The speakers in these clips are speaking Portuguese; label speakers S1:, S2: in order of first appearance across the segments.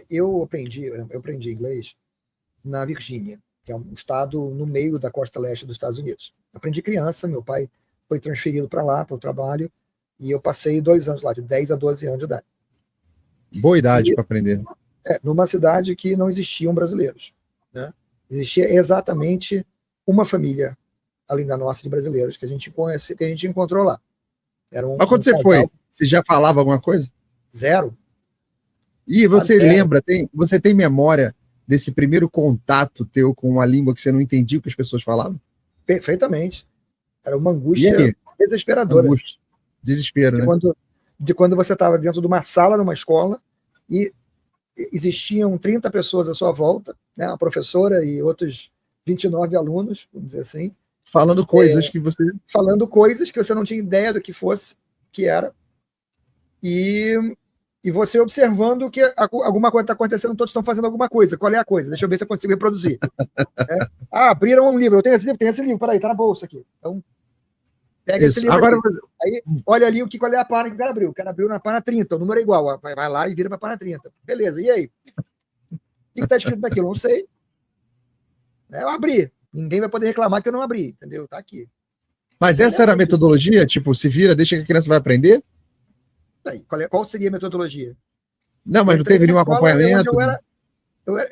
S1: eu aprendi inglês na Virgínia, que é um estado no meio da costa leste dos Estados Unidos. Aprendi criança, meu pai foi transferido para lá, para o trabalho, e eu passei 2 anos lá, de 10 a 12 anos de idade.
S2: Boa idade
S1: E
S2: para aprender.
S1: numa cidade que não existiam brasileiros, né? Existia exatamente uma família, além da nossa, de brasileiros, que a gente conhece, que a gente encontrou lá. Era
S2: Mas quando você
S1: casal
S2: foi, você já falava alguma coisa?
S1: zero.
S2: E você
S1: Zero.
S2: lembra, você tem memória desse primeiro contato teu com uma língua que você não entendia o que as pessoas falavam?
S1: Perfeitamente. Era uma
S2: E
S1: angústia
S2: aí?
S1: desesperadora.
S2: Angústia, desespero, né?
S1: De quando você estava dentro de uma sala, numa escola, e existiam 30 pessoas à sua volta, né, a professora e outros 29 alunos, vamos dizer assim,
S2: Falando coisas que você...
S1: falando coisas que você não tinha ideia do que fosse, que era, e você observando que alguma coisa está acontecendo, todos estão fazendo alguma coisa. Qual é a coisa? Deixa eu ver se eu consigo reproduzir. Abriram um livro. Eu tenho esse livro. Peraí, tá na bolsa aqui. Então, pega esse livro.
S2: Agora,
S1: aí, olha ali qual é a página que o cara abriu. O cara abriu na página 30, o número é igual. Vai lá e vira para a página 30. Beleza, e aí? O que está escrito naquilo? Não sei. Eu abri. Ninguém vai poder reclamar que eu não abri, entendeu? Tá aqui.
S2: Mas essa era a metodologia? Tipo, se vira, deixa que a criança vai aprender?
S1: Qual seria a metodologia?
S2: Não, mas não teve nenhum acompanhamento?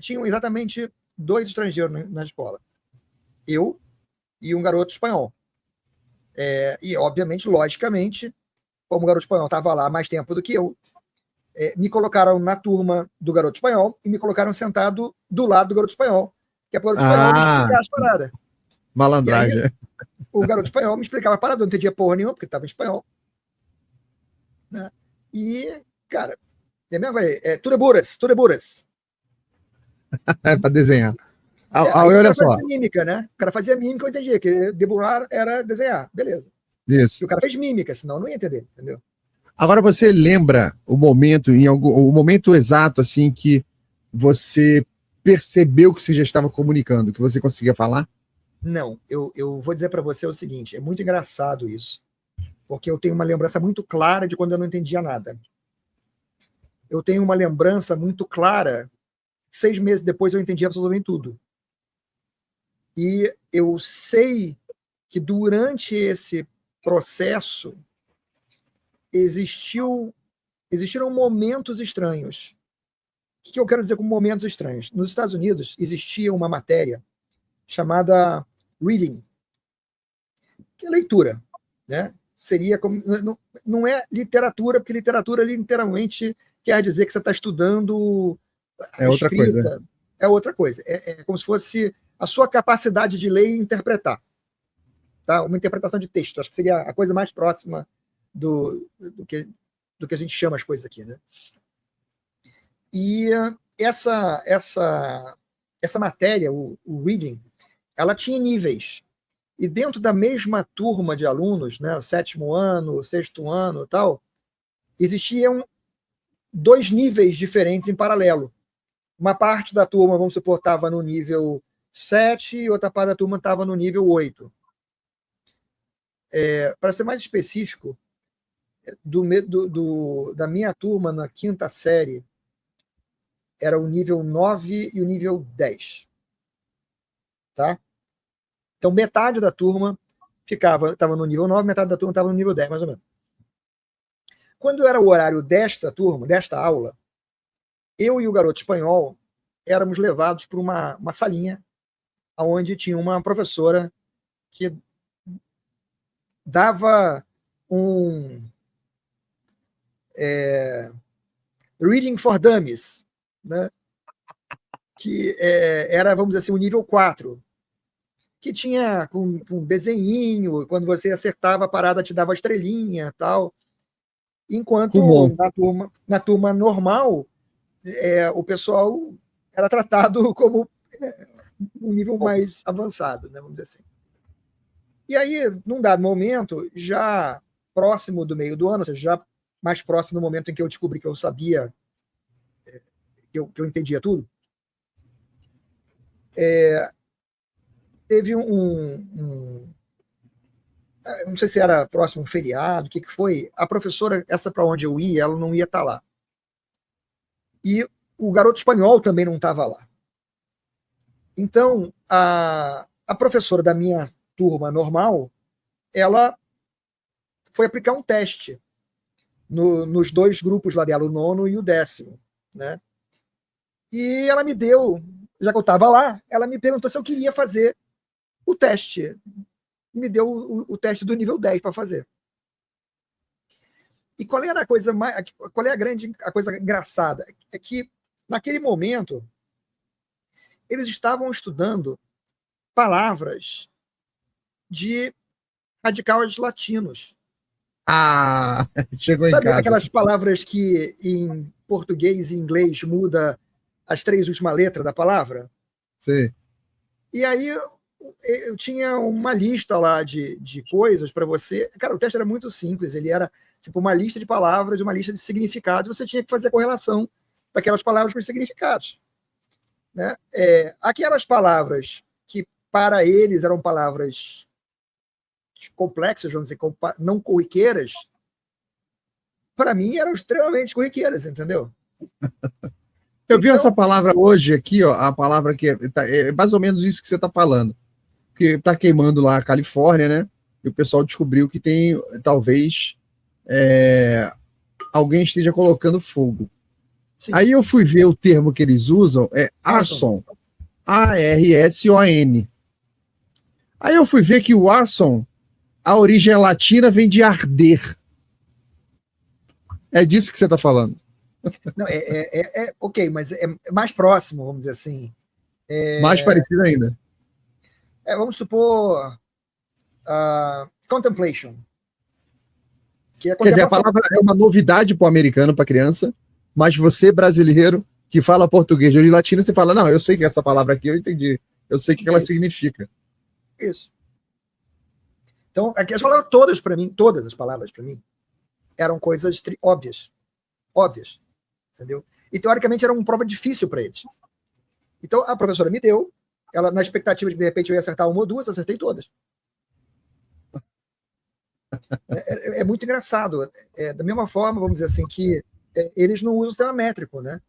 S1: Tinha exatamente 2 estrangeiros na escola. Eu e um garoto espanhol. E, obviamente, logicamente, como o garoto espanhol estava lá há mais tempo do que eu, me colocaram na turma do garoto espanhol e me colocaram sentado do lado do garoto espanhol, que é para o garoto espanhol me explicar as paradas.
S2: Malandragem.
S1: Aí, o garoto espanhol me explicava a parada, eu não entendia porra nenhuma, porque estava em espanhol. Né? E, cara, tudo é buras.
S2: Para desenhar.
S1: Aí
S2: Olha
S1: o cara
S2: só.
S1: fazia mímica, né? O cara fazia mímica, eu entendia, que deburar era desenhar, beleza.
S2: Isso.
S1: E o cara fez mímica, senão eu não ia entender, entendeu?
S2: Agora você lembra o momento exato assim que você percebeu que você já estava comunicando, que você conseguia falar?
S1: Não, eu vou dizer para você o seguinte, é muito engraçado isso, porque eu tenho uma lembrança muito clara de quando eu não entendia nada. Eu tenho uma lembrança muito clara, 6 meses depois eu entendi absolutamente tudo. E eu sei que durante esse processo existiram momentos estranhos. O que eu quero dizer com momentos estranhos? Nos Estados Unidos existia uma matéria chamada reading, que é leitura, né? Seria como, não é literatura, porque literatura literalmente quer dizer que você está estudando a
S2: outra
S1: escrita.
S2: coisa.
S1: É outra coisa. É como se fosse a sua capacidade de ler e interpretar. Tá? Uma interpretação de texto. Acho que seria a coisa mais próxima do que a gente chama as coisas aqui. Né? E essa matéria, o reading, ela tinha níveis. E dentro da mesma turma de alunos, né, o 7º ano, o 6º ano e tal, existiam 2 níveis diferentes em paralelo. Uma parte da turma, vamos supor, estava no nível 7 e outra parte da turma estava no nível 8. Para ser mais específico, da minha turma na 5ª série, era o nível 9 e o nível 10. Tá? Então, metade da turma estava no nível 9, metade da turma estava no nível 10, mais ou menos. Quando era o horário desta turma, desta aula, eu e o garoto espanhol éramos levados para uma salinha onde tinha uma professora que dava um Reading for Dummies, né? Que era, vamos dizer assim, o nível 4, que tinha com desenhinho, quando você acertava a parada te dava estrelinha tal. Enquanto na turma normal, o pessoal era tratado como um nível mais avançado, né, vamos dizer assim. E aí, num dado momento, já próximo do meio do ano, ou seja, já mais próximo do momento em que eu descobri que eu sabia, que eu entendia tudo, teve não sei se era próximo um feriado, o que foi, a professora, essa para onde eu ia, ela não ia estar lá. E o garoto espanhol também não estava lá. Então, a professora da minha turma normal, ela foi aplicar um teste nos dois grupos lá dela, o 9º e o 10º, né? E ela me deu, já que eu estava lá, ela me perguntou se eu queria fazer o teste. E me deu o teste do nível 10 para fazer. E qual era a coisa mais, qual é a coisa engraçada? É que, naquele momento, eles estavam estudando palavras de radicais latinos.
S2: Ah, chegou em
S1: Sabe
S2: casa.
S1: aquelas palavras que em português e inglês muda as 3 últimas letras da palavra?
S2: Sim.
S1: E aí eu tinha uma lista lá de coisas para você. Cara, o teste era muito simples. Ele era tipo uma lista de palavras, uma lista de significados. Você tinha que fazer a correlação daquelas palavras com os significados. Né? Aquelas palavras que para eles eram palavras complexas, vamos dizer, não corriqueiras, para mim eram extremamente corriqueiras, entendeu?
S2: Eu vi essa palavra hoje aqui, ó, a palavra que é mais ou menos isso que você está falando. Porque está queimando lá a Califórnia, né? E o pessoal descobriu que tem, talvez, alguém esteja colocando fogo. Sim. Aí eu fui ver o termo que eles usam, é arson. A-R-S-O-N. Aí eu fui ver que o arson, a origem latina vem de arder. É disso que você está falando.
S1: Não, ok, mas é mais próximo, vamos dizer assim.
S2: Mais parecido ainda.
S1: Vamos supor contemplation. Que
S2: quer dizer, a palavra é uma novidade para o americano, para a criança, mas você, brasileiro, que fala português de origem latina, você fala, não, eu sei que essa palavra aqui eu entendi. Eu sei o que ela significa.
S1: Isso. Então, aqui as palavras todas para mim, todas as palavras para mim, eram coisas óbvias. Óbvias. Entendeu? E, teoricamente, era uma prova difícil para eles. Então, a professora me deu, ela, na expectativa de que, de repente, eu ia acertar uma ou duas, eu acertei todas. É muito engraçado. Da mesma forma, vamos dizer assim, que eles não usam o sistema métrico, né?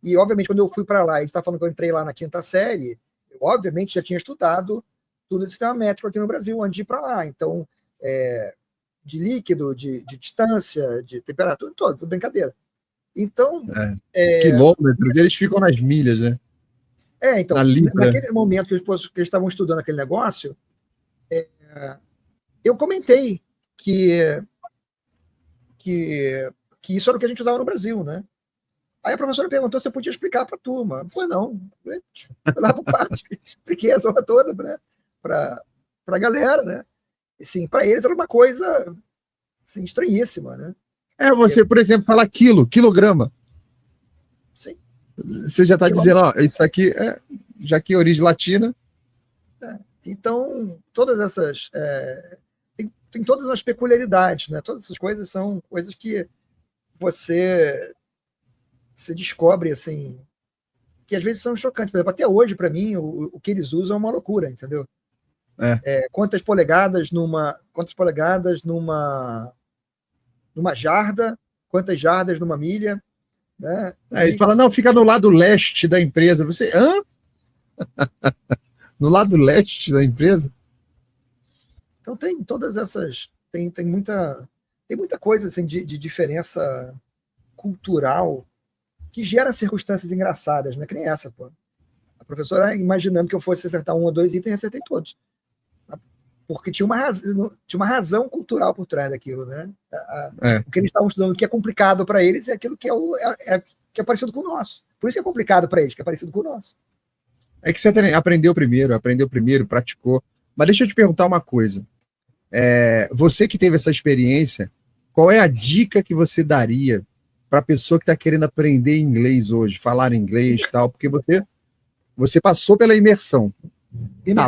S1: E, obviamente, quando eu fui para lá, a gente está falando que eu entrei lá na 5ª série, eu, obviamente, já tinha estudado tudo de sistema métrico aqui no Brasil, antes de ir para lá. Então, de líquido, de distância, de temperatura, tudo brincadeira. Então.
S2: Quilômetros, eles ficam nas milhas, né?
S1: Então, naquele momento que eles estavam estudando aquele negócio, eu comentei que isso era o que a gente usava no Brasil, né? Aí a professora perguntou se eu podia explicar para a turma. Pô, não. Fui lá para o quarto, expliquei a zorra toda, né? Para a galera, né? E, sim, para eles era uma coisa assim, estranhíssima, né?
S2: Você, por exemplo, falar quilograma.
S1: Sim.
S2: Você já está dizendo, ó, isso aqui já que é origem latina.
S1: Então, todas essas... tem todas as peculiaridades, né? Todas essas coisas são coisas que você descobre, assim, que às vezes são chocantes. Por exemplo, até hoje, para mim, o que eles usam é uma loucura, entendeu? Quantas polegadas numa jarda, quantas jardas numa milha, né?
S2: Ele fala, não, fica no lado leste da empresa. Você, hã? No lado leste da empresa?
S1: Então tem todas essas, tem muita coisa assim, de diferença cultural que gera circunstâncias engraçadas, né? Que nem essa, pô. A professora imaginando que eu fosse acertar 1 ou 2 itens, acertei todos. Porque tinha uma razão cultural por trás daquilo, né? O que eles estavam estudando, o que é complicado para eles, é aquilo que é parecido com o nosso. Por isso que é complicado para eles, que é parecido com o nosso.
S2: É que você aprendeu primeiro, praticou. Mas deixa eu te perguntar uma coisa. Você que teve essa experiência, qual é a dica que você daria para a pessoa que está querendo aprender inglês hoje, falar inglês e tal? Porque você passou pela imersão.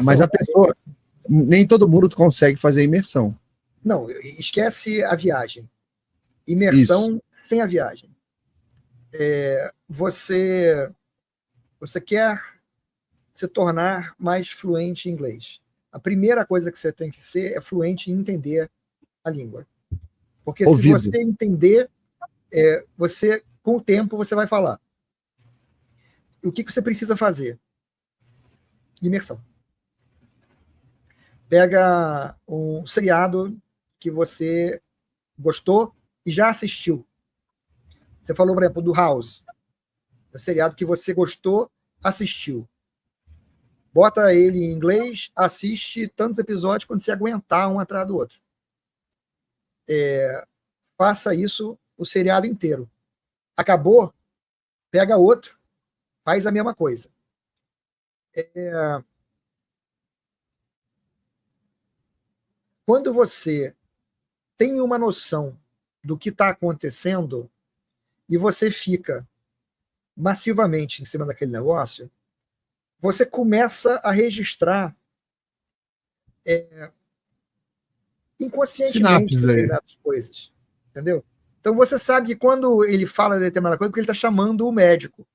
S2: Mas a pessoa... Nem todo mundo consegue fazer a imersão.
S1: Não, esquece a viagem. Imersão sem a viagem. Você quer se tornar mais fluente em inglês. A primeira coisa que você tem que ser é fluente em entender a língua. Porque se você entender, com o tempo você vai falar. o que você precisa fazer? Imersão. Pega um seriado que você gostou e já assistiu. Você falou, por exemplo, do House. É um seriado que você gostou, assistiu. Bota ele em inglês, assiste tantos episódios quando você aguentar um atrás do outro. Faça isso o seriado inteiro. Acabou, pega outro, faz a mesma coisa. Quando você tem uma noção do que está acontecendo e você fica massivamente em cima daquele negócio, você começa a registrar inconscientemente determinadas coisas, entendeu? Então você sabe que quando ele fala determinada coisa, porque ele está chamando o médico.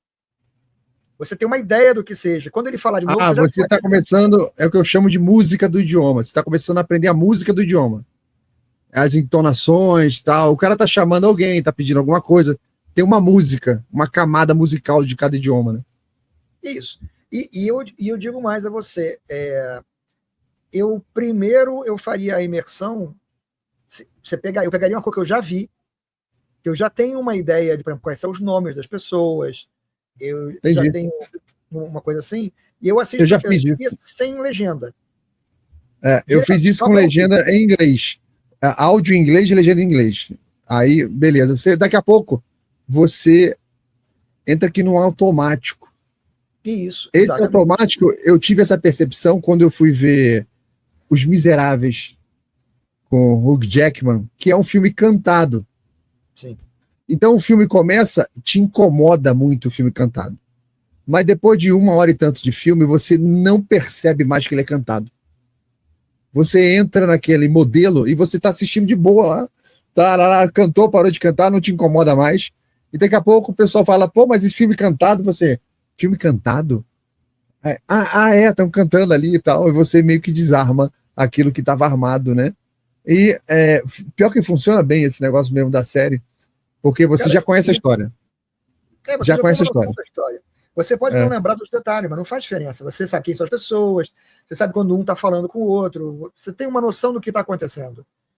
S1: Você tem uma ideia do que seja. Quando ele falar de novo,
S2: você está começando, é o que eu chamo de música do idioma. Você está começando a aprender a música do idioma. As entonações, tal. O cara está chamando alguém, está pedindo alguma coisa. Tem uma música, uma camada musical de cada idioma, né?
S1: Isso. E eu digo mais a você. Primeiro eu faria a imersão. Eu pegaria uma coisa que eu já vi, que eu já tenho uma ideia de, por exemplo, quais são os nomes das pessoas. Eu
S2: Entendi.
S1: já tenho uma coisa assim, e eu assisto sem legenda.
S2: Eu fiz isso com legenda em inglês. Áudio em inglês e legenda em inglês. Aí, beleza. Daqui a pouco, você entra aqui no automático.
S1: Isso.
S2: Esse exatamente. Automático, eu tive essa percepção quando eu fui ver Os Miseráveis com Hugh Jackman, que é um filme cantado.
S1: Sim.
S2: Então o filme começa, te incomoda muito o filme cantado. Mas depois de 1 hora e tanto de filme, você não percebe mais que ele é cantado. Você entra naquele modelo e você está assistindo de boa lá. Cantou, parou de cantar, não te incomoda mais. E daqui a pouco o pessoal fala, pô, mas esse filme cantado, filme cantado? Estão cantando ali e tal. E você meio que desarma aquilo que estava armado, né? E pior que funciona bem esse negócio mesmo da série. Porque você já conhece a história.
S1: Você já conhece a história. Você pode não lembrar dos detalhes, mas não faz diferença. Você sabe quem são as pessoas, você sabe quando um está falando com o outro, você tem uma noção do que está acontecendo.